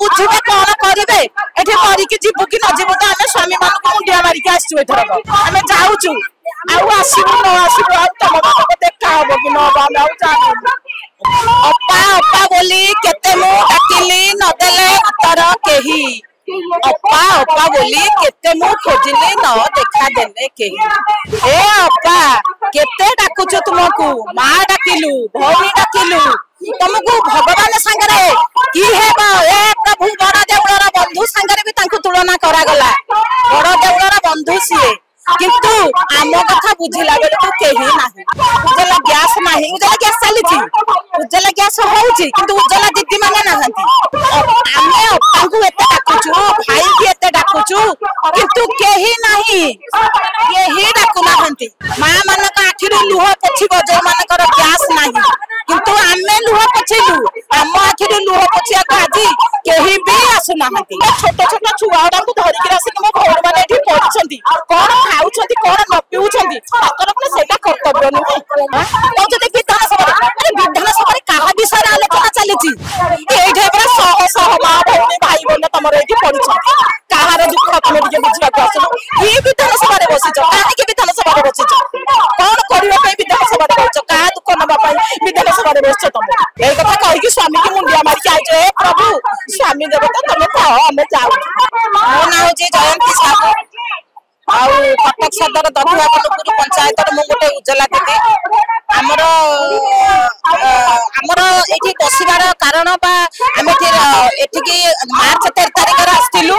बुझे कौन करेंगे ये करके जीवु कि न जीवु तो आम स्वामी मान मुंडिया मारिक आसर आम जाऊँ आसबू न आसबू तुम मान देखा हम कि न अपा अपा बोली केते मु डाकिली नदेले उत्तर केही अपा अपा बोली केते मु खोजिली न देखा देले केही ए अपा केते डाकुछ तुमको मां डाकिलु भौणी डाकिलु तुमको भगवान संगरे की हेबा ए प्रभु बड़ देउलर बंधु संगरे भी तांको तुलना करा गला बड़ देउलर बंधु सीए किंतु आम कथा बुझिला बेले तो केही नाही उजला गैस नाही उजला गैस चलीची उजला गैस होउची किंतु उजला दीदी माने नाहंती आमे अपांकु एते डाकुचु भाई की एते डाकुचु किंतु केही नाही केही डाकु नाहंती मां मन का आखिरु लुह पोछिबो जो मानकर गैस नाही किंतु आमे लुह पोछिलु आम आखिरु लुह पोछिया को आजी केही भी आसु नाहंती छोट छोट छुआ डाकु धरि के आसी मो घर माने एठी पड़छंती कोन खाउछंती कोन न पिउछंती ताकर पुरा सेटा कर्तव्य नुहे ओ जदि विधानसभा अरे विधानसभा कहा विषय आलोचना चलीची एठे पुरा सह सह मां भौणी भाई बन तमर एठी पड़छंती काहार दुख तुम टिके बुझिया आसनो ई विधानसभा रे बसिछ काहे के विधानसभा रे बसिछ कोन करियो पे विधानसभा रे बसिछ का दुख नबा पई विधानसभा रे बसिछ तुम ए कथा कहि कि स्वामी की मुंडिया मारी के आइछे हे प्रभु स्वामी देवता तमे कहो हमें जाऊ मो ना हो जे जयंती साहू आउ कटक सदर दधुआ कलपुर पंचायत मु गोटे उज्जला दीदी आमर आमर एठी बसिबार कारण बा आमे एठी की मार्च 13 तारिख रे आस्तिलु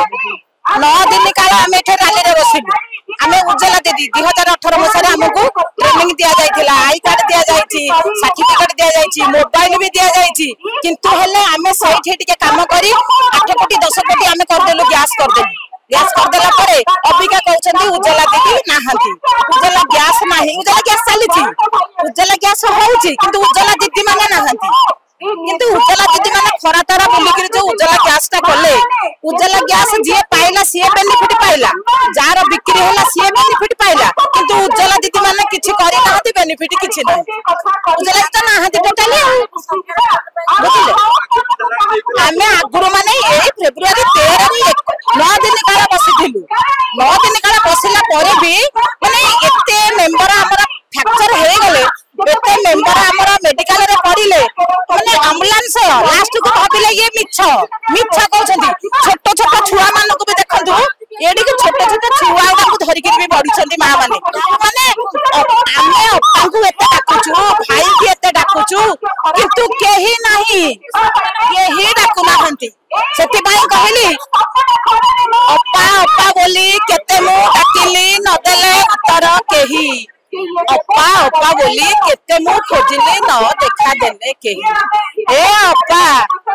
9 दिन काल आमे एठी रैली रे बसिलु आमे उज्जला दीदी 2018 मसरे हमकु ट्रेनिंग दिया जायतिला आई कार्ड दिया जायछि सर्टिफिकेट दिया जायछि मोबाइल भी दिया जायछि किंतु हेले आमे सहित टिके काम करी 8 कोटी 10 कोटी आमे कर देलु गैस कर देलु गैस कर देला परे अबिका कहउछंती उज्जला दीदी नाहंती उज्जला गैस नाही उज्जला गैस चलीची उज्जला गैस होउची किंतु उज्जला दीदी माने नाहंती किंतु उज्जला दीदी माने खरा तारा बोली कि जो उज्जला गैस ता कले उज्जला गैस जे पाइला सी बेनिफिट पाइला जार बिक्री होला सी बेनिफिट पाइला किंतु उज्जला दीदी माने किछि करि नाहंती बेनिफिट किछि नै उज्जला तो नाहंती टोटली बुझिले आमे आगुरो माने ए फेब्रुआरी 13 रे 9 दिन काल बसिथिलु 9 दिन काल बसिला परे भी माने एते मेंबर हमर फ्रैक्चर हे गले एते मेंबर हमर मेडिकल रे पड़िले माने एम्बुलेंस लास्ट को भाबिले ये मिछ मिछ कहउछंती छोट छोट छुआ मान को भी देखंतु एडी के छोट छोट छुआ को धरि के भी बढिछंती मां माने माने आमे अपांकु एते डाकुचु भाई की एते डाकुचु किंतु केही नाही केही डाकु नाहंती सेति भाई कहली अपा अपा बोली केते मु डाकिली नदेले उत्तर केही अपा अपा बोली केते मु खोजिली न देखा देले केही ए अपा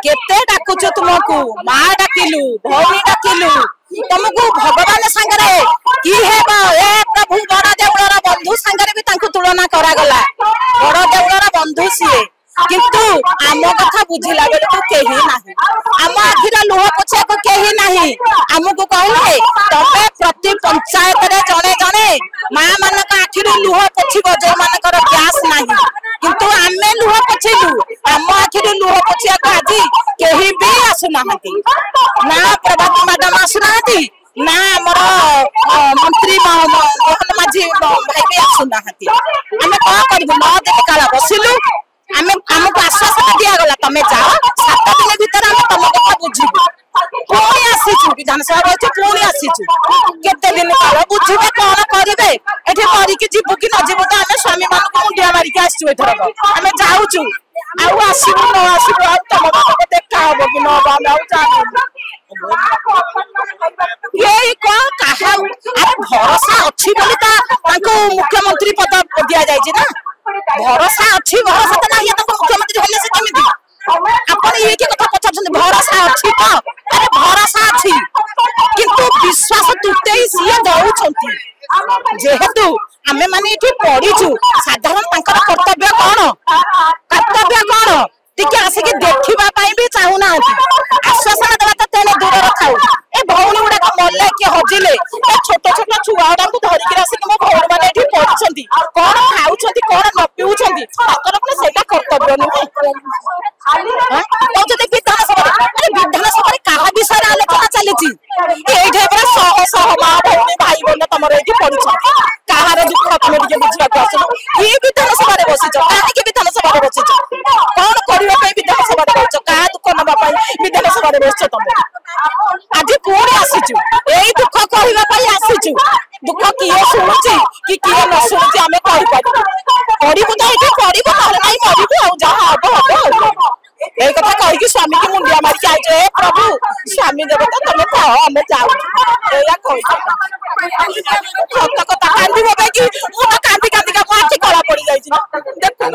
केते डाकुछ तुमको मां डाकिलु भौणी डाकिलु तुमको भगवान संगरे की हेबा ए प्रभु बड़ देउलर बंधु संगरे भी तांको तुलना करा गला बड़ देउलर बंधु सीए किंतु आम कथा बुझिला बेले तो केही नाही आम आखिरा लुह पोछा को केही नाही हमको कहले तबे प्रति पंचायत रे जणे जणे मां मन का आखिरु लुह पोछिबो जो मानकर गैस नाही किंतु आमे लुह पोछिलु आम आखिरु लुह पोछिया को आजी केही भी आसु नाहंती ना प्रभाती मैडम आसु नाहंती ना हमर मंत्री मोहन माझी भाई भी आसु नाहंती आमे का करबु 9 दिन काला बसिलु आमे हमको आश्वासन दिया गला तमे जाओ 7 दिन भीतर हम तम कथा बुझिबु पुणी आसीछु विधानसभा रहछु पुणी आसीछु केते दिन काल बुझिबे कोन करिवे एठी करिके जीवु कि न जीवु तो आमे स्वामी मान मुंडिया मारी के आसीछु एथरक आमे जाऊछु आसबू न आसबू तुम मान देखा हम कि न ये कौन कहा अरे भरोसा अच्छी बोली ताको मुख्यमंत्री पद दिया जायछि ना भरोसा अच्छी भरोसा तो नहीं तो मुख्यमंत्री होले से केमिति अपन ये के कथा पछन भरोसा अच्छी तो अरे भरोसा अच्छी किंतु विश्वास तुते ही सिए दउछंती जेहेतु आमे माने एठी पढिछु साधारण तांकर कर्तव्य कोन टिके आसिके देखिबा पई भी चाहू ना आश्वासन देबा त तेने दूर रखाउ ए भौणी गुडा को मल्ले के हजिले ए छोट छोट छुआ को धरि के आसिके मो घर माने एठी पढछंती कोन खाउछंती कोन न पिउछंती ताकर पुरा सेटा कर्तव्य नुहे ओ जदि विधानसभा अरे विधानसभा कहा चली शह शह माँ भौणी भाई बहन तुम ये पढ़ुच कहार दुख तुम टे बुझा आसुन किए विधानसभा बसीच कहीं विधानसभा बसीच कौन करने विधानसभा बस क्या दुख नापी विधानसभा बस तुम आज पुणी आसीचु यही दुख कहवाई आसीचु दुख किए शुणुची कि किए न शुणुची आम कहीपर पढ़ू तो ये पढ़ू ना मरबू जहाँ हम हम यही कथा कहीकि स्वामी की मुंडिया मारिक आइए हे प्रभु स्वामी देवता तुम कह आम जाऊ सत कथा कांदी कि मुझे कांदी कांदी का आखि कला पड़ जाए देखुन